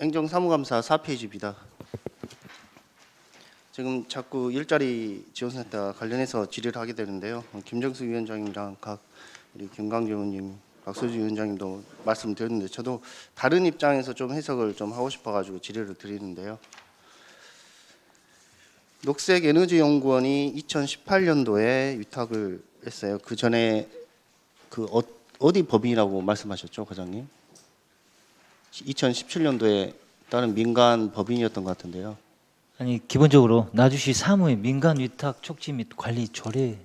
행정사무감사 4페이지입니다. 지금 자꾸 일자리 지원센터 관련해서 질의를 하게 되는데요. 김정수 위원장님이랑 우리 김광재 의원님, 박소주 위원장님도 말씀드렸는데 저도 다른 입장에서 좀 해석을 좀 하고 싶어가지고 질의를 드리는데요. 녹색에너지연구원이 2018년도에 위탁을 했어요. 그 전에 어디 법인이라고 말씀하셨죠, 과장님? 2017년도에 다른 민간 법인이었던 것 같은데요. 아니 기본적으로 나주시 사무의 민간 위탁 촉진 및 관리 조례.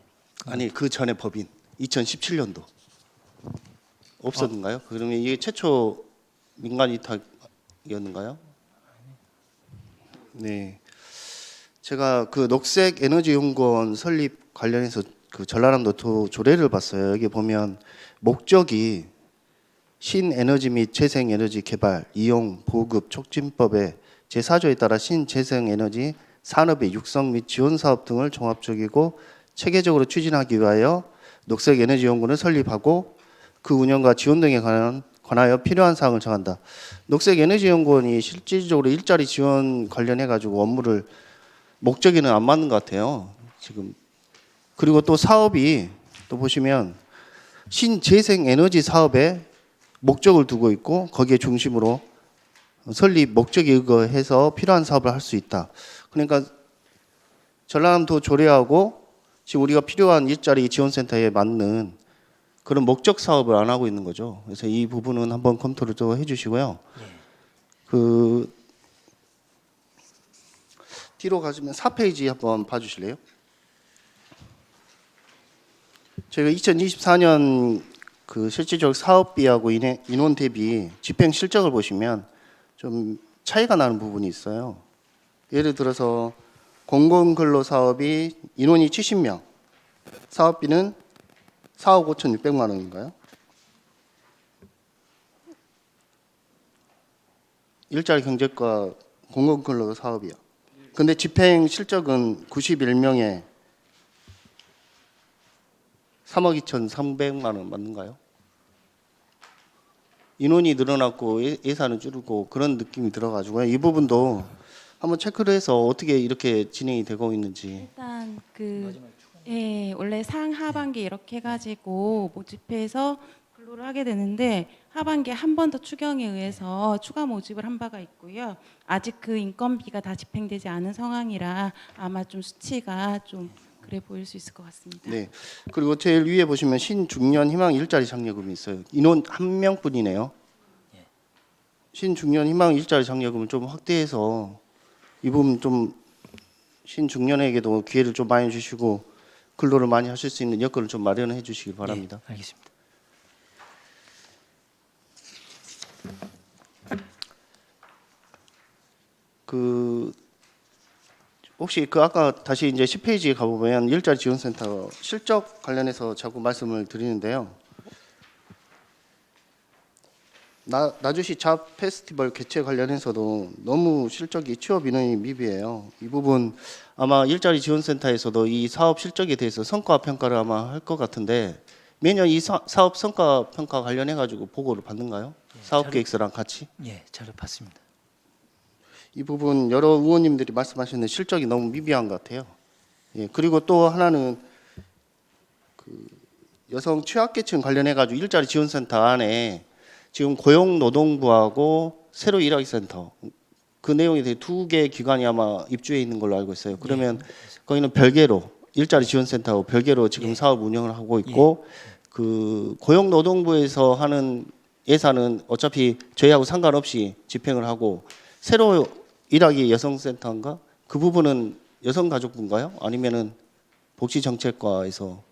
아니 그 전에 법인 2017년도 없었는가요? 그러면 이게 최초 민간 위탁이었는가요? 네, 제가 그 녹색에너지연구원 설립 관련해서 그 전라남도 조례를 봤어요. 여기 보면 목적이 신에너지 및 재생에너지 개발, 이용, 보급, 촉진법의 제4조에 따라 신재생에너지 산업의 육성 및 지원 사업 등을 종합적이고 체계적으로 추진하기 위하여 녹색에너지연구원을 설립하고 그 운영과 지원 등에 관하여 필요한 사항을 정한다. 녹색에너지연구원이 실질적으로 일자리 지원 관련해 가지고 업무를 목적에는 안 맞는 것 같아요. 지금 그리고 또 사업이 또 보시면 신재생에너지 사업에 목적을 두고 있고 거기에 중심으로 설립 목적에 의거해서 필요한 사업을 할 수 있다. 그러니까 전라남도 조례하고 지금 우리가 필요한 일자리 지원센터에 맞는 그런 목적 사업을 안 하고 있는 거죠. 그래서 이 부분은 한번 검토를 좀 해주시고요. 그 뒤로 가시면 4페이지 한번 봐주실래요? 저희가 2024년 그 실질적 사업비하고 인원 대비 집행 실적을 보시면 좀 차이가 나는 부분이 있어요. 예를 들어서 공공근로 사업이 인원이 70명, 사업비는 4억 5,600만 원인가요? 일자리 경제과 공공근로 사업이요. 근데 집행 실적은 91명에 3억 2,300만 원 맞는가요? 인원이 늘어났고 예산은 줄고 그런 느낌이 들어가지고요. 이 부분도 한번 체크를 해서 어떻게 이렇게 진행이 되고 있는지. 일단 원래 상하반기 이렇게 해가지고 모집해서 근로를 하게 되는데 하반기에 한 번 더 추경에 의해서 추가 모집을 한 바가 있고요. 아직 그 인건비가 다 집행되지 않은 상황이라 아마 좀 수치가 좀 그래 보일 수 있을 것 같습니다. 네. 그리고 제일 위에 보시면 신중년 희망 일자리 장려금이 있어요. 인원 한 명뿐이네요. 신중년 희망 일자리 장려금을 좀 확대해서 이 부분 좀 신중년에게도 기회를 좀 많이 주시고 근로를 많이 하실 수 있는 여건을 좀 마련해 주시기 바랍니다. 예, 알겠습니다. 그 혹시 그 아까 다시 이제 10페이지에 가보면 일자리 지원센터 실적 관련해서 자꾸 말씀을 드리는데요. 나주시 잡 페스티벌 개최 관련해서도 너무 실적이 취업 인원이 미비해요. 이 부분 아마 일자리 지원센터에서도 이 사업 실적에 대해서 성과 평가를 아마 할 것 같은데 매년 이 사업 성과 평가 관련해 가지고 보고를 받는가요? 사업 계획서랑 같이? 예, 잘 봤습니다. 이 부분 여러 의원님들이 말씀하셨는데 실적이 너무 미비한 것 같아요. 예, 그리고 또 하나는 그 여성 취약계층 관련해 가지고 일자리 지원센터 안에 지금 고용노동부하고 새로 일하기 센터 그 내용에 대해 두 개 기관이 아마 입주해 있는 걸로 알고 있어요. 그러면 거기는 별개로 일자리 지원센터하고 별개로 지금 사업 운영을 하고 있고 그 고용노동부에서 하는 예산은 어차피 저희하고 상관없이 집행을 하고 새로 일하기 여성센터인가 그 부분은 여성가족부인가요? 아니면은 복지정책과에서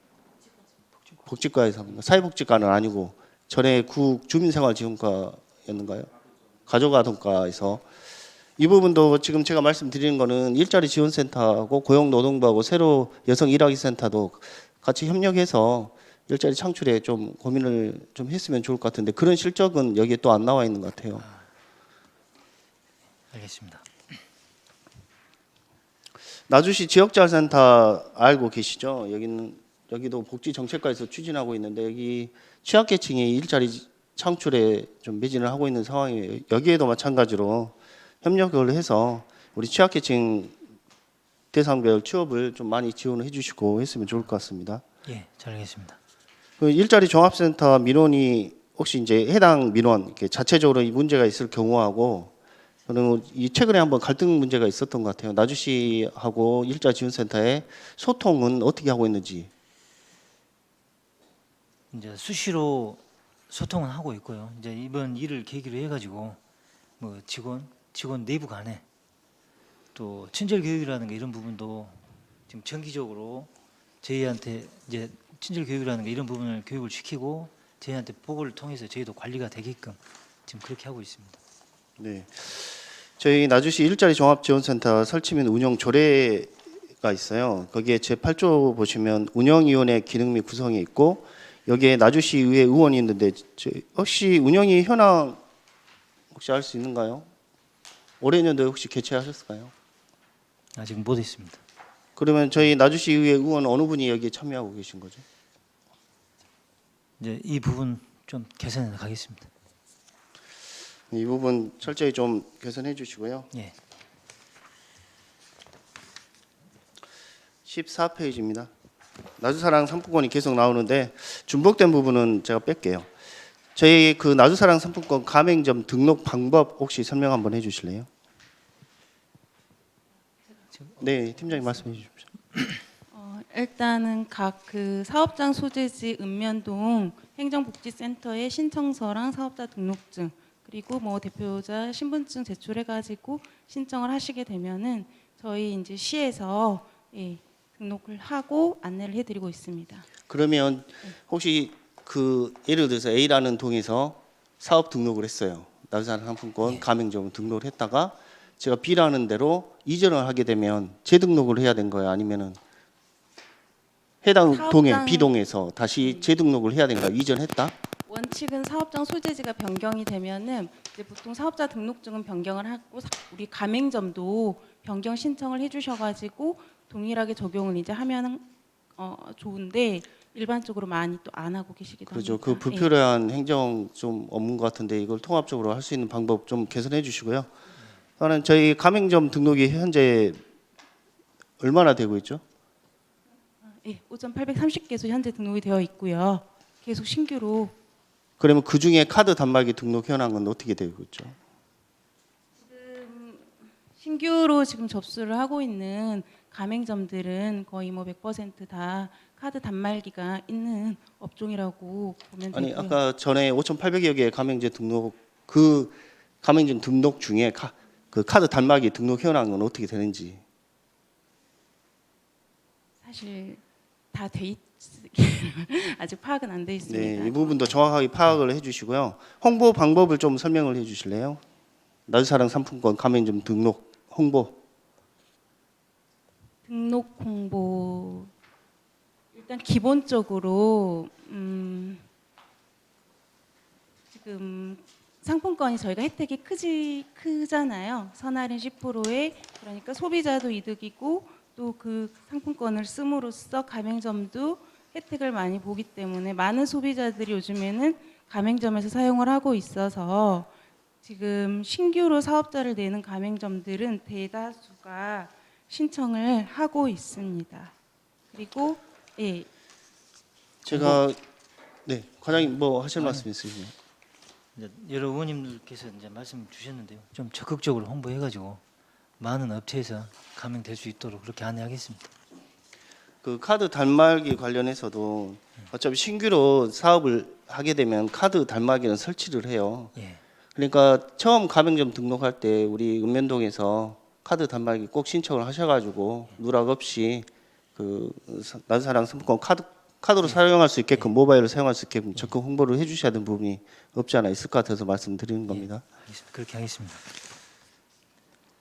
복지과에서 합니까? 사회복지과는 아니고 전에 구 주민생활지원과였는가요? 가족아동과에서 이 부분도 지금 제가 말씀드리는 거는 일자리 지원센터하고 고용노동부하고 새로 여성 일하기 센터도 같이 협력해서 일자리 창출에 좀 고민을 좀 했으면 좋을 것 같은데 그런 실적은 여기에 또 안 나와 있는 것 같아요. 알겠습니다. 나주시 지역자활센터 알고 계시죠? 여기도 복지정책과에서 추진하고 있는데 여기 취약계층이 일자리 창출에 좀 매진을 하고 있는 상황이에요. 여기에도 마찬가지로 협력을 해서 우리 취약계층 대상별 취업을 좀 많이 지원을 해주시고 했으면 좋을 것 같습니다. 예, 잘 알겠습니다. 그 일자리 종합센터 민원이 혹시 이제 해당 민원 이렇게 자체적으로 이 문제가 있을 경우하고 그리고 이 최근에 한번 갈등 문제가 있었던 것 같아요. 나주시하고 일자지원센터의 소통은 어떻게 하고 있는지. 이제 수시로 소통은 하고 있고요. 이제 이번 일을 계기로 해가지고 뭐 직원 내부 간에 또 친절 교육이라는 게 이런 부분도 지금 정기적으로 저희한테 이제 친절 교육이라는 게 이런 부분을 교육을 시키고 저희한테 보고를 통해서 저희도 관리가 되게끔 지금 그렇게 하고 있습니다. 네. 저희 나주시 일자리 종합지원센터 설치 및 운영 조례가 있어요. 거기에 제8조 보시면 운영위원회 기능 및 구성이 있고 여기에 나주시 의회 의원이 있는데 혹시 운영위 현황 혹시 알 수 있는가요? 올해 년도에 혹시 개최하셨을까요? 아직 못 했습니다. 그러면 저희 나주시 의회 의원 어느 분이 여기에 참여하고 계신 거죠? 이제 이 부분 좀 개선해 가겠습니다. 이 부분 철저히 좀 개선해 주시고요. 예. 14페이지입니다. 나주사랑 상품권이 계속 나오는데 중복된 부분은 제가 뺄게요. 저희 그 나주사랑 상품권 가맹점 등록 방법 혹시 설명 한번 해주실래요? 네, 팀장님 말씀해 주십시오. 일단은 각 그 사업장 소재지 읍면동 행정복지센터에 신청서랑 사업자 등록증 그리고 뭐 대표자 신분증 제출해가지고 신청을 하시게 되면은 저희 이제 시에서 예, 등록을 하고 안내를 해드리고 있습니다. 그러면 혹시 그 예를 들어서 A라는 동에서 사업 등록을 했어요. 나주사랑 상품권 가맹점 등록을 했다가 제가 B라는 데로 이전을 하게 되면 재등록을 해야 된 거예요? 아니면은 해당 동에 B동에서 다시 재등록을 해야 된가요? 이전했다? 원칙은 사업장 소재지가 변경이 되면은 이제 보통 사업자 등록증은 변경을 하고 우리 가맹점도 변경 신청을 해주셔가지고 동일하게 적용을 이제 하면 좋은데 일반적으로 많이 또 안 하고 계시기도 그렇죠. 합니다. 그 불필요한 행정 좀 없는 것 같은데 이걸 통합적으로 할 수 있는 방법 좀 개선해 주시고요. 저는 저희 가맹점 등록이 현재 얼마나 되고 있죠? 예, 5,830개소 현재 등록이 되어 있고요. 계속 신규로 그러면 그 중에 카드 단말기 등록 현황은 어떻게 되고 있죠? 신규로 지금 접수를 하고 있는 가맹점들은 거의 뭐 100%다 카드 단말기가 있는 업종이라고 보면 아니 되고요. 아까 전에 5,800여 개의 가맹점 등록 그 가맹점 등록 중에 그 카드 단말기 등록 현황은 어떻게 되는지. 사실 다 돼 있 아직 파악은 안 돼 있습니다. 네, 이 부분도 정확하게 파악을 해주시고요. 홍보 방법을 좀 설명을 해주실래요? 나주사랑 상품권 가맹점 등록 홍보. 등록 홍보 일단 기본적으로 지금 상품권이 저희가 혜택이 크잖아요. 선할인 10%에 그러니까 소비자도 이득이고 또 그 상품권을 씀으로써 가맹점도 혜택을 많이 보기 때문에 많은 소비자들이 요즘에는 가맹점에서 사용을 하고 있어서 지금 신규로 사업자를 내는 가맹점들은 대다수가 신청을 하고 있습니다. 그리고 예, 제가 네 과장님 뭐 하실 말씀 있으시죠? 이제 여러 의원님들께서 이제 말씀 주셨는데요. 좀 적극적으로 홍보해가지고 많은 업체에서 가맹될 수 있도록 그렇게 안내하겠습니다. 그 카드 단말기 관련해서도 어차피 신규로 사업을 하게 되면 카드 단말기는 설치를 해요. 예, 그러니까 처음 가맹점 등록할 때 우리 읍면동에서 카드 단말기 꼭 신청을 하셔가지고 누락 없이 그 나주사랑 상품권 카드로 사용할 수 있게끔 모바일로 사용할 수 있게끔 적극 홍보를 해주셔야 되는 부분이 없지 않아 있을 것 같아서 말씀드리는 겁니다. 알겠습니다. 그렇게 하겠습니다.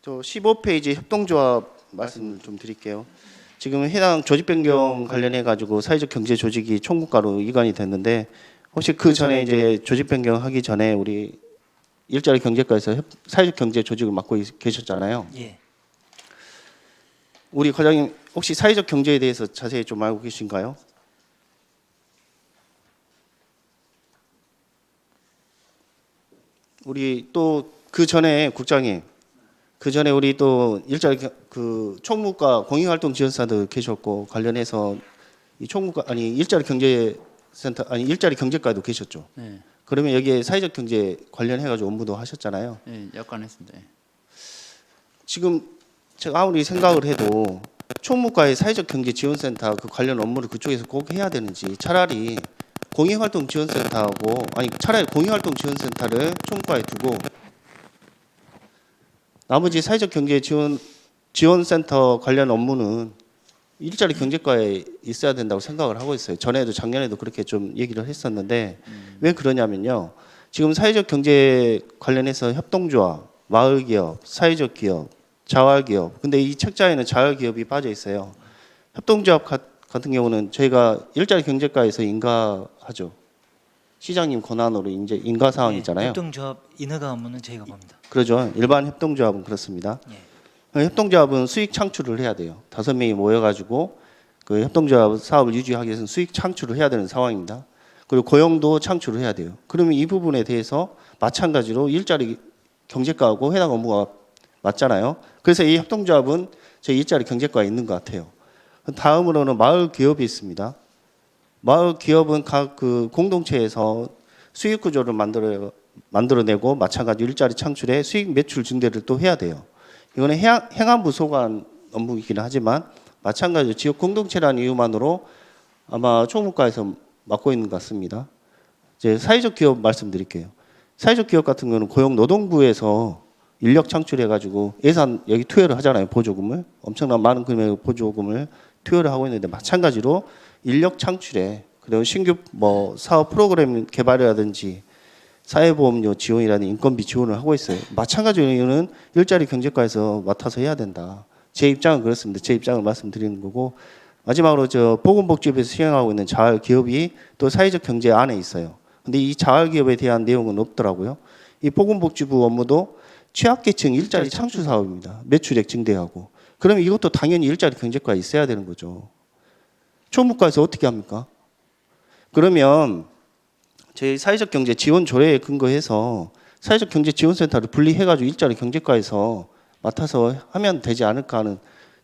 저 15페이지 협동조합 말씀 좀 드릴게요. 지금 해당 조직 변경 관련해 가지고 사회적 경제 조직이 총무과로 이관이 됐는데 혹시 그 전에 이제 조직 변경하기 전에 우리 일자리 경제과에서 사회적 경제 조직을 맡고 계셨잖아요. 예, 우리 과장님 혹시 사회적 경제에 대해서 자세히 좀 알고 계신가요? 우리 또 그 전에 국장님, 그 전에 우리 또 일자리 그 총무과 공익활동지원사도 계셨고 관련해서 이 총무과 아니 일자리 경제센터 아니 일자리 경제과도 계셨죠. 네, 그러면 여기에 사회적 경제 관련해가지고 업무도 하셨잖아요. 네, 약간 했습니다. 예. 지금 제가 아무리 생각을 해도 총무과의 사회적 경제 지원센터 그 관련 업무를 그쪽에서 꼭 해야 되는지 차라리 공익활동지원센터하고 아니 차라리 공익활동지원센터를 총무과에 두고 나머지 사회적 경제 지원센터 관련 업무는 일자리 경제과에 있어야 된다고 생각을 하고 있어요. 전에도 작년에도 그렇게 좀 얘기를 했었는데 왜 그러냐면요. 지금 사회적 경제 관련해서 협동조합, 마을기업, 사회적 기업, 자활기업. 근데 이 책자에는 자활기업이 빠져 있어요. 협동조합 같은 경우는 저희가 일자리 경제과에서 인가하죠. 시장님 권한으로 이제 인가 사항이잖아요. 협동조합 인허가 업무는 저희가 봅니다. 그러죠. 일반 협동조합은 그렇습니다. 예. 협동조합은 수익 창출을 해야 돼요. 5명이 모여가지고 그 협동조합 사업을 유지하기 위해서는 수익 창출을 해야 되는 상황입니다. 그리고 고용도 창출을 해야 돼요. 그러면 이 부분에 대해서 마찬가지로 일자리 경제과하고 해당 업무가 맞잖아요. 그래서 이 협동조합은 저희 일자리 경제과에 있는 것 같아요. 다음으로는 마을 기업이 있습니다. 마을 기업은 각 그 공동체에서 수익 구조를 만들어내고 마찬가지로 일자리 창출에 수익 매출 증대를 또 해야 돼요. 이거는 행안부 소관 업무이긴 하지만 마찬가지로 지역 공동체라는 이유만으로 아마 총무과에서 맡고 있는 것 같습니다. 이제 사회적 기업 말씀드릴게요. 사회적 기업 같은 경우는 고용노동부에서 인력 창출해가지고 예산 여기 투여를 하잖아요. 보조금을 엄청난 많은 금액의 보조금을 투여를 하고 있는데 마찬가지로 인력 창출에 그리고 신규 뭐 사업 프로그램 개발이라든지 사회보험료 지원이라는 인건비 지원을 하고 있어요. 마찬가지로 이유는 일자리 경제과에서 맡아서 해야 된다. 제 입장은 그렇습니다. 제 입장을 말씀드리는 거고 마지막으로 저 보건복지부에서 시행하고 있는 자활기업이 또 사회적 경제 안에 있어요. 근데 이 자활기업에 대한 내용은 없더라고요. 이 보건복지부 업무도 취약계층 일자리 창출 사업입니다. 매출액 증대하고. 그러면 이것도 당연히 일자리 경제과에 있어야 되는 거죠. 총무과에서 어떻게 합니까? 그러면 저희 사회적 경제 지원 조례에 근거해서 사회적 경제 지원센터를 분리해가지고 일자리 경제과에서 맡아서 하면 되지 않을까 하는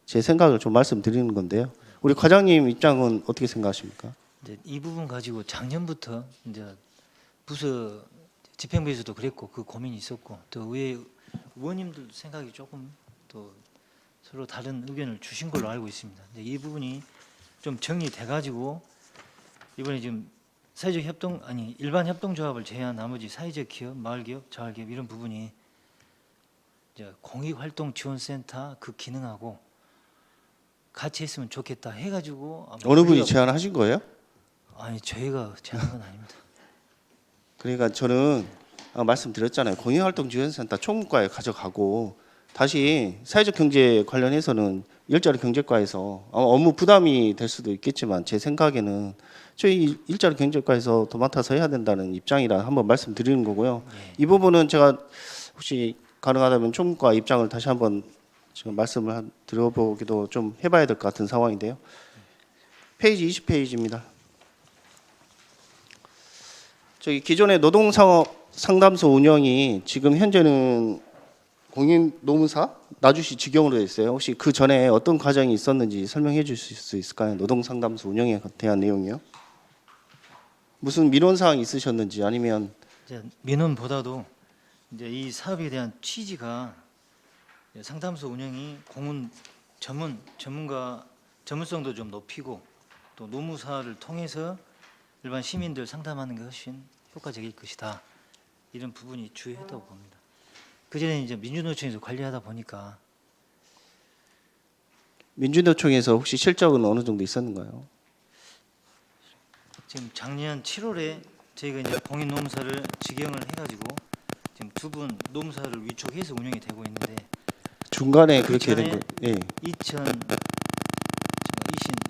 제 생각을 좀 말씀드리는 건데요. 우리 과장님 입장은 어떻게 생각하십니까? 이제 이 부분 가지고 작년부터 이제 부서 집행부에서도 그랬고 그 고민이 있었고 또 의회 의원님들 생각이 조금 또 서로 다른 의견을 주신 걸로 알고 있습니다. 이제 이 부분이 좀 정리돼 가지고 이번에 지금 사회적 협동 아니 일반 협동조합을 제외한 나머지 사회적 기업, 마을기업, 자활기업 이런 부분이 이제 공익활동지원센터 그 기능하고 같이 했으면 좋겠다 해가지고 아마 어느 분이 우리가- 제안하신 거예요? 아니 저희가 제안한 건 아닙니다. 그러니까 저는 말씀드렸잖아요. 공익활동지원센터 총무과에 가져가고 다시 사회적 경제 관련해서는 일자리 경제과에서 아마 업무 부담이 될 수도 있겠지만 제 생각에는 저희 일자리 경제과에서 더 맡아서 해야 된다는 입장이라 한번 말씀드리는 거고요. 이 부분은 제가 혹시 가능하다면 총무과 입장을 다시 한번 지금 말씀을 드려보기도 좀 해봐야 될 것 같은 상황인데요. 페이지 20페이지입니다. 저기 기존의 노동상업 상담소 운영이 지금 현재는 공인노무사 나주시 직영으로 돼 있어요. 혹시 그 전에 어떤 과정이 있었는지 설명해 주실 수 있을까요? 노동상담소 운영에 대한 내용이요. 무슨 민원 사항이 있으셨는지 아니면 이제 민원보다도 이제 이 사업에 대한 취지가 상담소 운영이 공은 전문성도 좀 높이고 또 노무사를 통해서 일반 시민들 상담하는 게 훨씬 효과적일 것이다. 이런 부분이 주요했다고 봅니다. 그전에 이제 민주노총에서 관리하다 보니까 민주노총에서 혹시 실적은 어느 정도 있었는가요? 지금 작년 7월에 저희가 이제 공인노무사를 직영을 해가지고 지금 두 분 노무사를 위촉해서 운영이 되고 있는데 중간에 그 그렇게 된 전에 거. 예.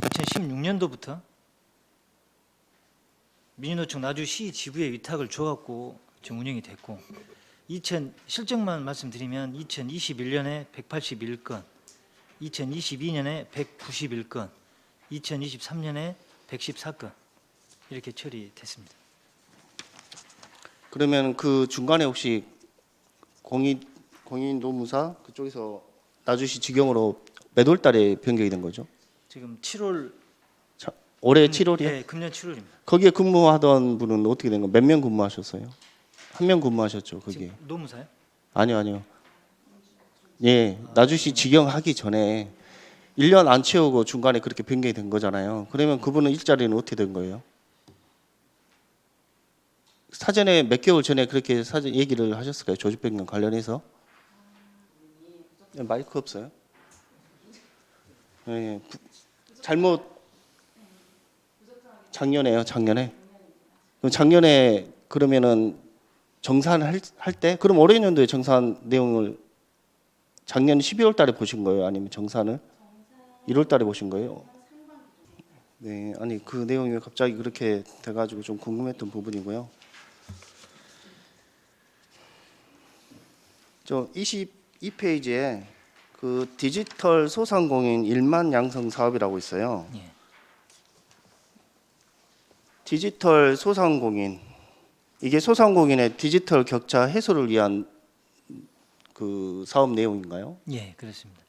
2016년도부터 민주노총 나주시 지부에 위탁을 줘갖고 지금 운영이 됐고 실적만 말씀드리면 2021년에 181건, 2022년에 191건, 2023년에 114건 이렇게 처리됐습니다. 그러면 그 중간에 혹시 공인노무사 그쪽에서 나주시 직영으로 몇 월 달에 변경이 된 거죠? 지금 7월 올해 7월이요? 네, 금년 7월입니다. 거기에 근무하던 분은 어떻게 된 거예요? 몇 명 근무하셨어요? 한 명 근무하셨죠, 거기에? 지금 노무사요? 아니요. 예, 나주시 직영하기 전에 1년 안 채우고 중간에 그렇게 변경이 된 거잖아요. 그러면 그분은 일자리는 어떻게 된 거예요? 사전에 몇 개월 전에 그렇게 사전 얘기를 하셨을까요? 조직 변경 관련해서? 마이크 없어요? 예, 잘못 작년에요, 작년에. 그럼 작년에 그러면은 정산할 때, 그럼 올해 연도에 정산 내용을 작년 12월 달에 보신 거예요? 아니면 정산을 1월 달에 보신 거예요? 네, 아니 그 내용이 왜 갑자기 그렇게 돼가지고 좀 궁금했던 부분이고요. 저 22페이지에 그 디지털 소상공인 1만 양성 사업이라고 있어요. 예. 디지털 소상공인, 이게 소상공인의 디지털 격차 해소를 위한 그 사업 내용인가요? 예, 그렇습니다.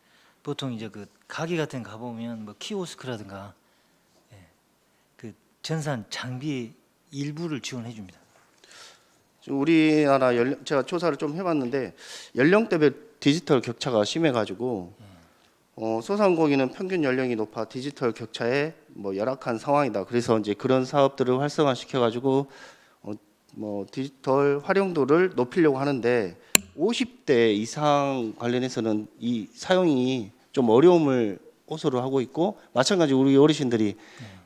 보통 이제 그 가게 같은 데 가보면 뭐 키오스크라든가 예, 그 전산 장비 일부를 지원해 줍니다. 지금 우리나라 제가 조사를 좀 해봤는데 연령대별 디지털 격차가 심해가지고 소상공인은 평균 연령이 높아 디지털 격차에 뭐 열악한 상황이다. 그래서 이제 그런 사업들을 활성화시켜가지고 뭐 디지털 활용도를 높이려고 하는데 50대 이상 관련해서는 이 사용이 좀 어려움을 호소를 하고 있고, 마찬가지 우리 어르신들이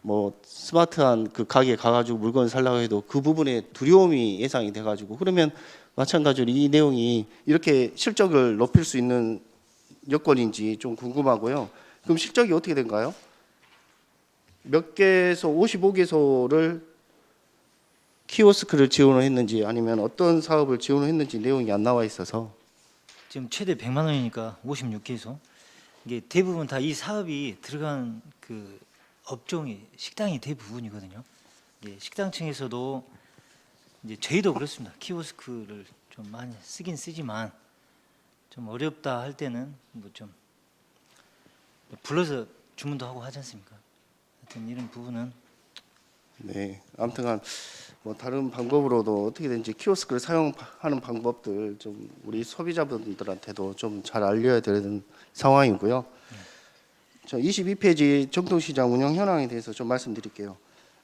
뭐 스마트한 그 가게에 가가지고 물건을 살려고 해도 그 부분에 두려움이 예상이 돼가지고, 그러면 마찬가지로 이 내용이 이렇게 실적을 높일 수 있는 여건인지 좀 궁금하고요. 그럼 실적이 어떻게 된가요? 몇 개소, 55개소를 키오스크를 지원을 했는지 아니면 어떤 사업을 지원을 했는지 내용이 안 나와 있어서. 지금 최대 100만 원이니까 56개소. 이게 대부분 다 이 사업이 들어간 그 업종이 식당이 대부분이거든요. 이제 식당층에서도 이제 저희도 그렇습니다. 키오스크를 좀 많이 쓰긴 쓰지만 좀 어렵다 할 때는 뭐 좀 불러서 주문도 하고 하지 않습니까? 하여튼 이런 부분은 네, 아무튼간 뭐 다른 방법으로도 어떻게든지 키오스크를 사용하는 방법들 좀 우리 소비자분들한테도 좀 잘 알려야 되는 상황이고요. 저 22페이지 정통시장 운영 현황에 대해서 좀 말씀드릴게요.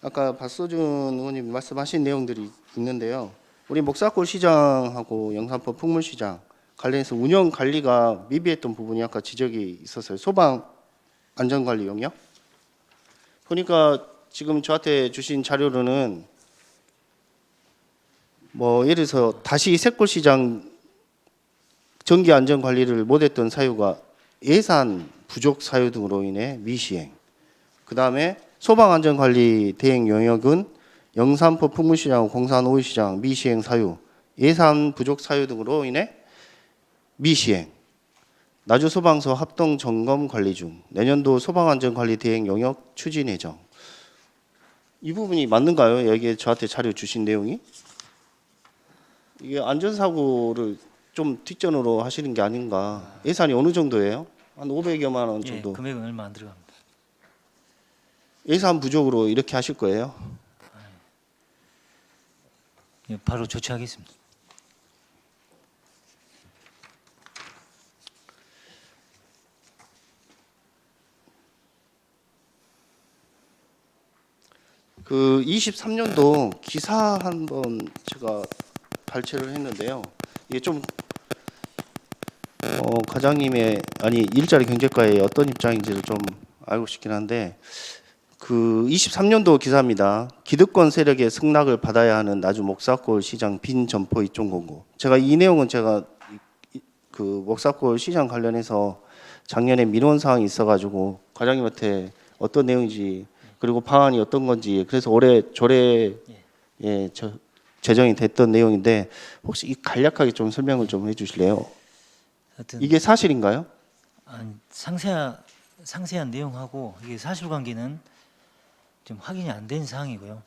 아까 박서준 의원님 말씀하신 내용들이 있는데요. 우리 목사골 시장하고 영산포 풍물시장 관련해서 운영 관리가 미비했던 부분이 아까 지적이 있었어요. 소방 안전관리 영역. 보니까 지금 저한테 주신 자료로는 뭐 예를 들어서 다시 셋골시장 전기 안전 관리를 못했던 사유가 예산 부족 사유 등으로 인해 미시행. 그 다음에 소방 안전 관리 대행 영역은 영산포 풍물시장, 공산 오일시장 미시행 사유, 예산 부족 사유 등으로 인해 미시행. 나주 소방서 합동 점검 관리 중. 내년도 소방 안전 관리 대행 영역 추진 예정. 이 부분이 맞는가요? 여기에 저한테 자료 주신 내용이? 이게 안전사고를 좀 뒷전으로 하시는 게 아닌가. 예산이 어느 정도예요? 한 500여만 원 예, 정도. 금액은 얼마 안 들어갑니다. 예산 부족으로 이렇게 하실 거예요? 예, 바로 조치하겠습니다. 그 23년도 기사 한번 제가 발췌를 했는데요. 이게 좀 과장님의 아니 일자리 경제과의 어떤 입장인지를 좀 알고 싶긴 한데, 그 23년도 기사입니다. 기득권 세력의 승낙을 받아야 하는 나주 목사골 시장 빈 점포 이종 공고. 제가 이 내용은 제가 그 목사골 시장 관련해서 작년에 민원 사항이 있어가지고 과장님한테 어떤 내용인지 그리고 방안이 어떤 건지 그래서 올해 조례 제정이 됐던 내용인데 혹시 이 간략하게 좀 설명을 좀 해주실래요? 하여튼 이게 사실인가요? 아니, 상세한 내용하고 이게 사실관계는 좀 확인이 안 된 사항이고요.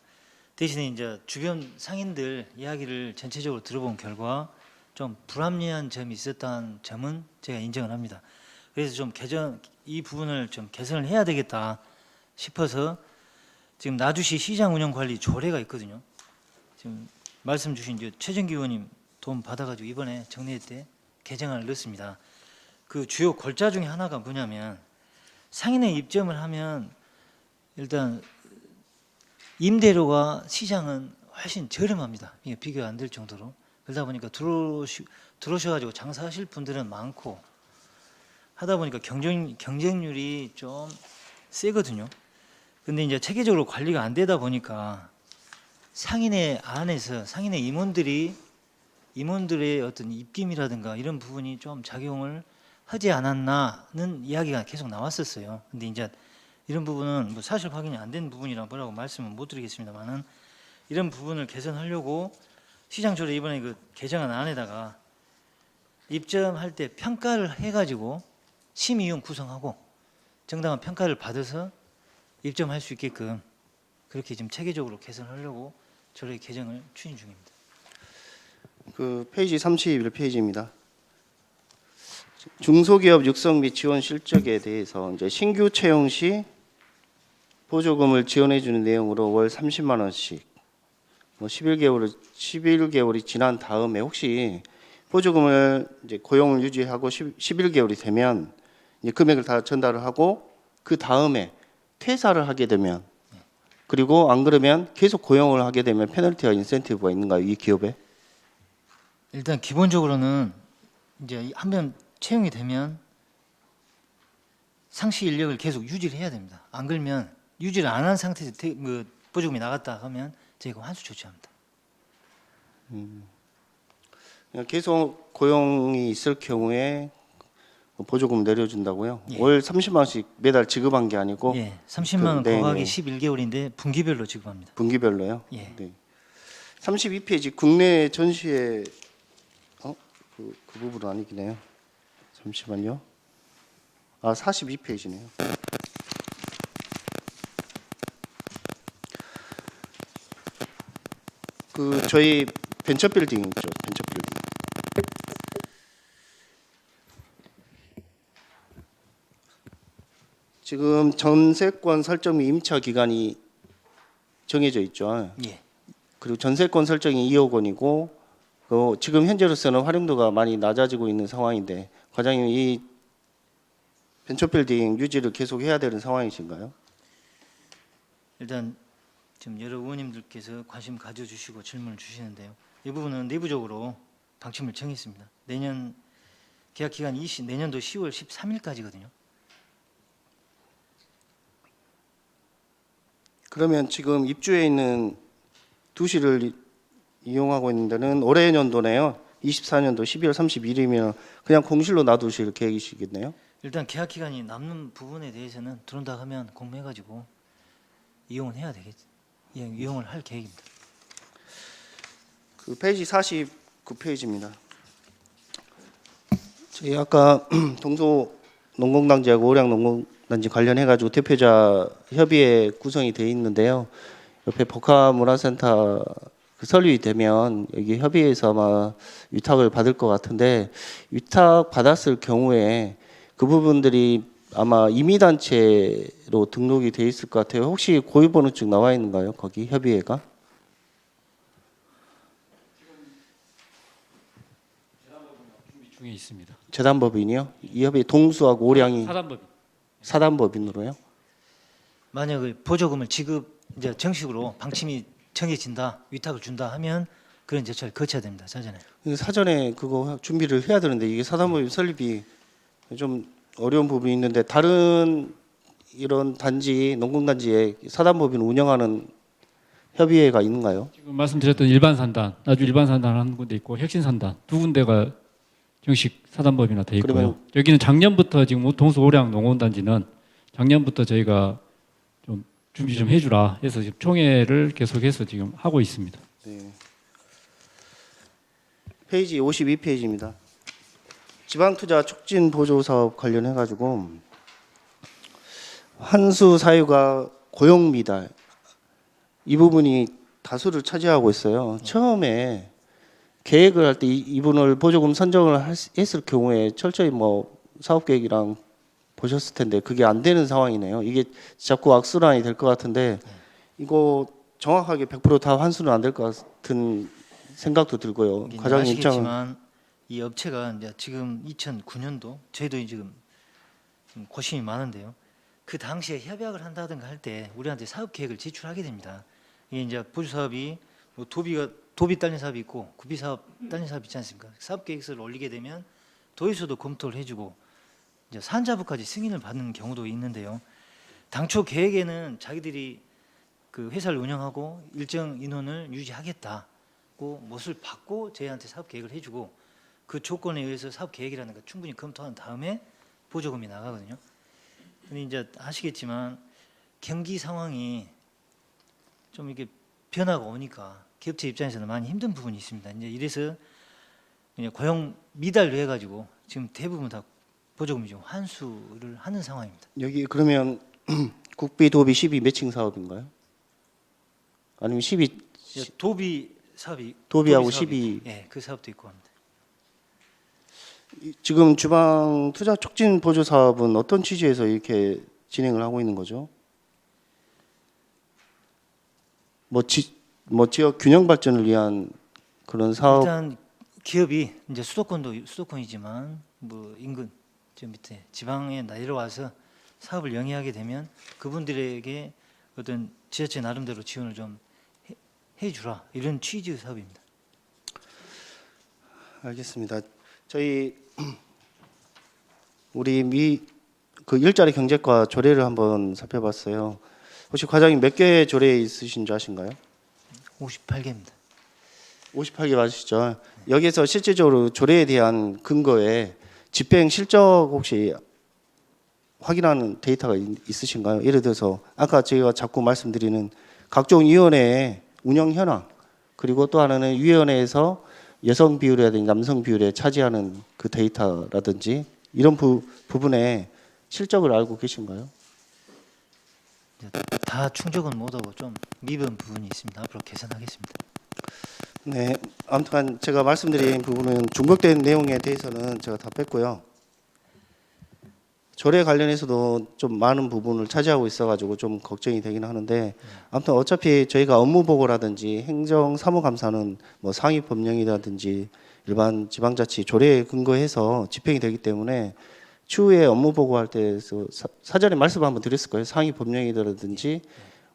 대신에 이제 주변 상인들 이야기를 전체적으로 들어본 결과 좀 불합리한 점이 있었다는 점은 제가 인정을 합니다. 그래서 좀 이 부분을 좀 개선을 해야 되겠다 싶어서 지금 나주시 시장 운영 관리 조례가 있거든요. 지금 말씀 주신 최정기 의원님 도움 받아가지고 이번에 정례 때 개정안을 넣었습니다. 그 주요 골자 중에 하나가 뭐냐면 상인의 입점을 하면 일단 임대료가 시장은 훨씬 저렴합니다. 이게 비교가 안 될 정도로. 그러다 보니까 들어오셔가지고 장사하실 분들은 많고 하다 보니까 경쟁률이 좀 세거든요. 근데 이제 체계적으로 관리가 안 되다 보니까 상인의 안에서 상인의 임원들의 어떤 입김이라든가 이런 부분이 좀 작용을 하지 않았나는 이야기가 계속 나왔었어요. 근데 이제 이런 부분은 뭐 사실 확인이 안 된 부분이라 뭐라고 말씀은 못 드리겠습니다만은 이런 부분을 개선하려고 시장조례 이번에 그 개정안 안에다가 입점할 때 평가를 해가지고 심의위원 구성하고 정당한 평가를 받아서 입점할 수 있게끔 그렇게 지금 체계적으로 개선하려고 조례 개정을 추진 중입니다. 그 페이지 31페이지입니다. 중소기업 육성 및 지원 실적에 대해서 이제 신규 채용 시 보조금을 지원해 주는 내용으로 월 30만 원씩 11개월이 지난 다음에 혹시 보조금을 이제 고용을 유지하고 11개월이 되면 이제 금액을 다 전달을 하고 그 다음에 퇴사를 하게 되면 그리고 안 그러면 계속 고용을 하게 되면 페널티와 인센티브가 있는가요, 이 기업에? 일단 기본적으로는 이제 한번 채용이 되면 상시 인력을 계속 유지를 해야 됩니다. 안 그러면 유지를 안 한 상태에서 보조금이 나갔다 하면 저희가 환수 조치합니다. 계속 고용이 있을 경우에 보조금 내려준다고요? 예. 월 30만 원씩 매달 지급한 게 아니고 예, 30만 원 네네. 곱하기 11개월인데 분기별로 지급합니다. 분기별로요? 예. 네. 32페이지 국내 전시회 그 부분 아니기네요. 잠시만요. 42페이지네요. 그 저희 벤처빌딩 있죠. 벤처빌딩. 지금 전세권 설정 및 임차 기간이 정해져 있죠. 예. 그리고 전세권 설정이 2억 원이고 지금 현재로서는 활용도가 많이 낮아지고 있는 상황인데 과장님 이 벤처빌딩 유지를 계속 해야 되는 상황이신가요? 일단 지금 여러 의원님들께서 관심 가져주시고 질문을 주시는데요. 이 부분은 내부적으로 방침을 정했습니다. 내년 계약 기간이 내년도 10월 13일까지거든요. 그러면 지금 입주해 있는 두시를 이용하고 있는 데는 올해 연도네요. 24년도 12월 30일이면 그냥 공실로 놔두실 계획이시겠네요. 일단 계약 기간이 남는 부분에 대해서는 들어온다 하면 공모해가지고 이용은 해야 되겠죠. 예, 이용을 할 계획입니다. 그 페이지 49페이지입니다. 저희 아까 동서 농공단지하고 오량 농공단지 관련해 가지고 대표자 협의회 구성이 돼 있는데요. 옆에 복합문화센터 그 설립이 되면 여기 협의회에서 아마 위탁을 받을 것 같은데 위탁 받았을 경우에 그 부분들이 아마 임의단체로 등록이 돼 있을 것 같아요. 혹시 고유번호증 나와 있는가요? 거기 협의회가? 준비 중에 있습니다. 재단법인이요? 이 협의회 동수하고 오량이 사단법인. 사단법인으로요? 만약 보조금을 이제 정식으로 방침이 정해진다, 위탁을 준다 하면 그런 절차를 거쳐야 됩니다. 사전에 그거 준비를 해야 되는데 이게 사단법인 설립이 좀 어려운 부분이 있는데 다른 이런 단지 농공단지에 사단법인 운영하는 협의회가 있는가요? 지금 말씀드렸던 일반 산단, 나주 일반 산단 한 군데 있고 혁신 산단 두 군데가 정식 사단법인화 돼 있고요. 그러면- 여기는 작년부터 지금 동서 오량 농원단지는 작년부터 저희가 좀 준비 좀 해주라 해서 지금 총회를 계속해서 지금 하고 있습니다. 네. 페이지 52페이지입니다. 지방투자 촉진 보조 사업 관련해 가지고 환수 사유가 고용 미달 이 부분이 다수를 차지하고 있어요. 처음에 계획을 할 때 이분을 보조금 선정을 했을 경우에 철저히 뭐 사업 계획이랑 보셨을 텐데 그게 안 되는 상황이네요. 이게 자꾸 악순환이 될 것 같은데 이거 정확하게 100%다 환수는 안 될 것 같은 생각도 들고요. 이게 과장님 입장은 아시겠지만 이 업체가 이제 지금 2009년도 저희도 지금 좀 고심이 많은데요. 그 당시에 협약을 한다든가 할 때 우리한테 사업 계획을 제출하게 됩니다. 이게 이제 보조 사업이 뭐 도비 딸린 사업이 있고 구비 사업 딸린 사업이 있지 않습니까? 사업 계획서를 올리게 되면 도의서도 검토를 해주고 이제 산자부까지 승인을 받는 경우도 있는데요. 당초 계획에는 자기들이 그 회사를 운영하고 일정 인원을 유지하겠다고 못을 받고 저희한테 사업 계획을 해주고 그 조건에 의해서 사업 계획이라는 걸 충분히 검토한 다음에 보조금이 나가거든요. 근데 이제 아시겠지만 경기 상황이 좀 이렇게 변화가 오니까 기업체 입장에서는 많이 힘든 부분이 있습니다. 이제 이래서 그냥 고용 미달로 해가지고 지금 대부분 다 보조금이 좀 환수를 하는 상황입니다. 여기 그러면 국비 도비 12 매칭 사업인가요? 아니면 12 도비 사업이 도비하고 도비 사업이 12 예, 그 사업도 있고 합니다. 지금 주방 투자 촉진 보조 사업은 어떤 취지에서 이렇게 진행을 하고 있는 거죠? 뭐 지역 균형 발전을 위한 그런 사업. 일단 기업이 이제 수도권도 수도권이지만 뭐 인근 저 밑에 지방에 내려와서 사업을 영위하게 되면 그분들에게 어떤 지자체 나름대로 지원을 좀 해주라 이런 취지의 사업입니다. 알겠습니다. 저희 우리 그 일자리 경제과 조례를 한번 살펴봤어요. 혹시 과장님 몇 개의 조례 있으신 줄 아신가요? 58개입니다. 58개 맞으시죠? 여기에서 실질적으로 조례에 대한 근거에 집행 실적 혹시 확인하는 데이터가 있으신가요? 예를 들어서 아까 제가 자꾸 말씀드리는 각종 위원회의 운영 현황, 그리고 또 하나는 위원회에서 여성 비율이라든지 남성 비율에 차지하는 그 데이터라든지 이런 부분에 실적을 알고 계신가요? 다 충족은 못하고 좀 미분 부분이 있습니다. 앞으로 개선하겠습니다. 네, 아무튼 제가 말씀드린 부분은 중복된 내용에 대해서는 제가 다 뺐고요. 조례 관련해서도 좀 많은 부분을 차지하고 있어가지고 좀 걱정이 되긴 하는데 아무튼 어차피 저희가 업무 보고라든지 행정 사무감사는 뭐 상위 법령이라든지 일반 지방자치 조례에 근거해서 집행이 되기 때문에 추후에 업무 보고할 때 사전에 말씀 한번 드렸을 거예요. 상위 법령이라든지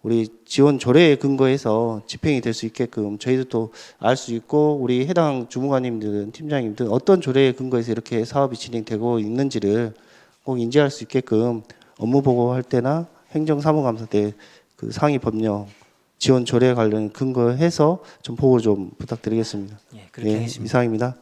우리 지원 조례에 근거해서 집행이 될 수 있게끔 저희도 또 알 수 있고 우리 해당 주무관님들은 팀장님들 어떤 조례에 근거해서 이렇게 사업이 진행되고 있는지를 꼭 인지할 수 있게끔 업무 보고할 때나 행정사무감사 때 그 상위 법령 지원 조례 관련 근거해서 좀 보고 좀 부탁드리겠습니다. 예, 그렇게 하겠습니다. 이상입니다.